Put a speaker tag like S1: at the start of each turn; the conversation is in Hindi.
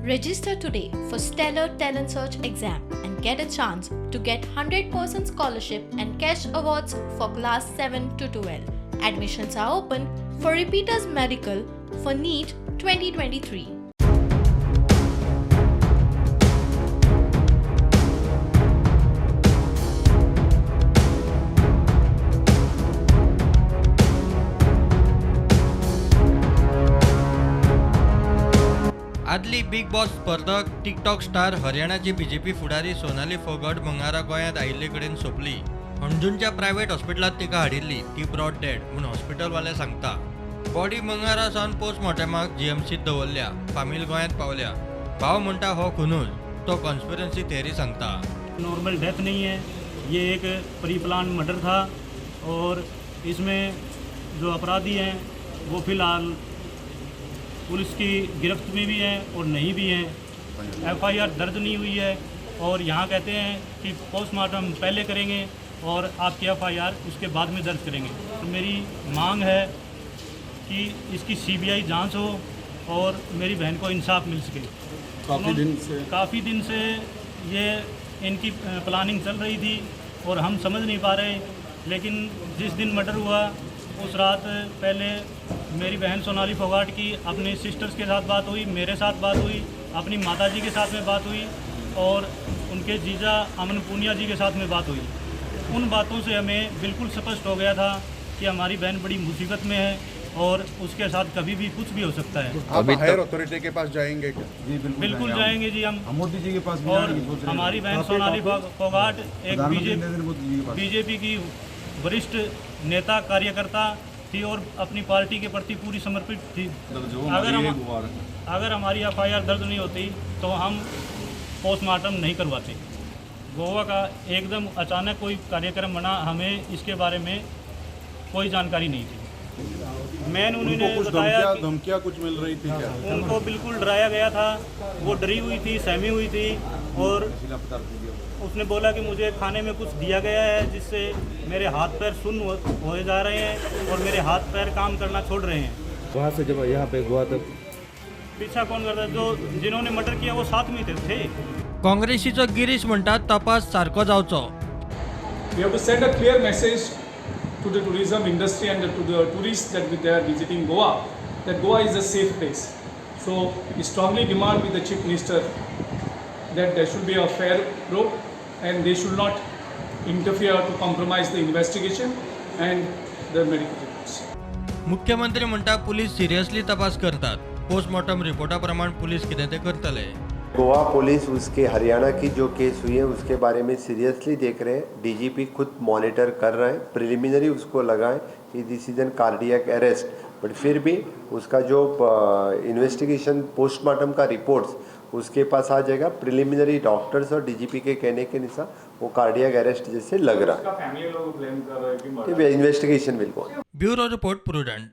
S1: Register today for Stellar Talent Search exam and get a chance to get 100% scholarship and cash awards for class 7 to 12. Admissions are open for repeaters medical for NEET 2023.
S2: आदली बिग बॉस स्पर्धक टिकटॉक स्टार हरियाणाची बीजेपी फुडारी सोनाली फोगाट मंगळारा गोंयांत आयिल्ले कडेन सोंपली. अंजुनच्या प्रायव्हेट हॉस्पिटलांत तिका हाडिल्ली. ती ब्रॉड डेड म्हूण हॉस्पिटलवाले सांगता. बॉडी मंगळारा सावन पोस्टमॉर्टमाक जीएमसीत दवरल्या. फामील गोंयांत पावल्या. भाव म्हणटा हो खुनूज. तो कॉन्स्पिरन्सी थेरी सांगता.
S3: नॉर्मल डेथ नहीं है, ये एक प्री प्लान मर्डर था और इसमें जो अपराधी हैं वो फिलहाल पुलिस की गिरफ्त में भी हैं और नहीं भी हैं. एफआईआर दर्ज नहीं हुई है और यहाँ कहते हैं कि पोस्टमार्टम पहले करेंगे और आपकी एफआईआर उसके बाद में दर्ज करेंगे. तो मेरी मांग है कि इसकी सीबीआई जांच हो और मेरी बहन को इंसाफ मिल सके. काफ़ी दिन से ये इनकी प्लानिंग चल रही थी और हम समझ नहीं पा रहे, लेकिन जिस दिन मर्डर हुआ उस रात पहले मेरी बहन सोनाली फोगाट की अपने सिस्टर्स के साथ बात हुई, मेरे साथ बात हुई, अपनी माताजी के साथ में बात हुई और उनके जीजा अमन पूनिया जी के साथ में बात हुई. उन बातों से हमें बिल्कुल स्पष्ट हो गया था कि हमारी बहन बड़ी मुसीबत में है और उसके साथ कभी भी कुछ भी हो सकता है.
S4: आप हायर अथॉरिटी के पास जाएंगे क्या?
S5: जी
S3: बिल्कुल जाएंगे जी. हम
S5: मोदी जी के पास भी
S3: और हमारी बहन सोनाली फोगाट एक बीजेपी की वरिष्ठ नेता कार्यकर्ता थी और अपनी पार्टी के प्रति पूरी समर्पित थी. अगर हमारी एफआईआर दर्ज नहीं होती तो हम पोस्टमार्टम नहीं करवाते. गोवा का एकदम अचानक कोई कार्यक्रम बना, हमें इसके बारे में कोई जानकारी नहीं थी. उन्होंने बताया
S4: धमकियाँ कुछ मिल रही थी क्या?
S3: उनको बिल्कुल डराया गया था. वो डरी हुई थी, सहमी हुई थी और उसने बोला कि मुझे खाने में कुछ दिया गया है जिससे मेरे हाथ पैर सुन्न हो जा रहे हैं और मेरे हाथ पैर काम करना छोड़ रहे हैं.
S5: वहाँ से जब यहाँ पे गोवा तक
S3: पीछा कौन करता है? जो जिन्होंने मर्डर किया वो साथ में थे.
S2: काँग्रेसीचो गिरीश म्हणटा तपास सारको जावचो.
S6: We have to send a clear message to the tourism industry and to the tourists that they are visiting Goa, that Goa is a safe place. So we strongly demand with the Chief Minister that there should be a fair road and they should not interfere to compromise the investigation and the medical reports.
S2: मुख्यमंत्री म्हणटा पुलीस सिरियसली तपास करतात. पोस्टमॉर्टम रिपोर्टा प्रमाण पुलीस कितें ते करतले.
S7: गोवा पुलिस उसके हरियाणा की जो केस हुई है उसके बारे में सीरियसली देख रहे हैं. डीजीपी खुद मॉनिटर कर रहे हैं. प्रिलिमिनरी उसको लगाएं कि this is an cardiac arrest, but फिर भी उसका जो इन्वेस्टिगेशन पोस्टमार्टम का रिपोर्ट्स उसके पास आ जाएगा. प्रिलिमिनरी डॉक्टर्स और डीजीपी के कहने के अनुसार वो कार्डियक अरेस्ट जैसे लग रहा है. Investigation will go.
S2: Bureau report prudent.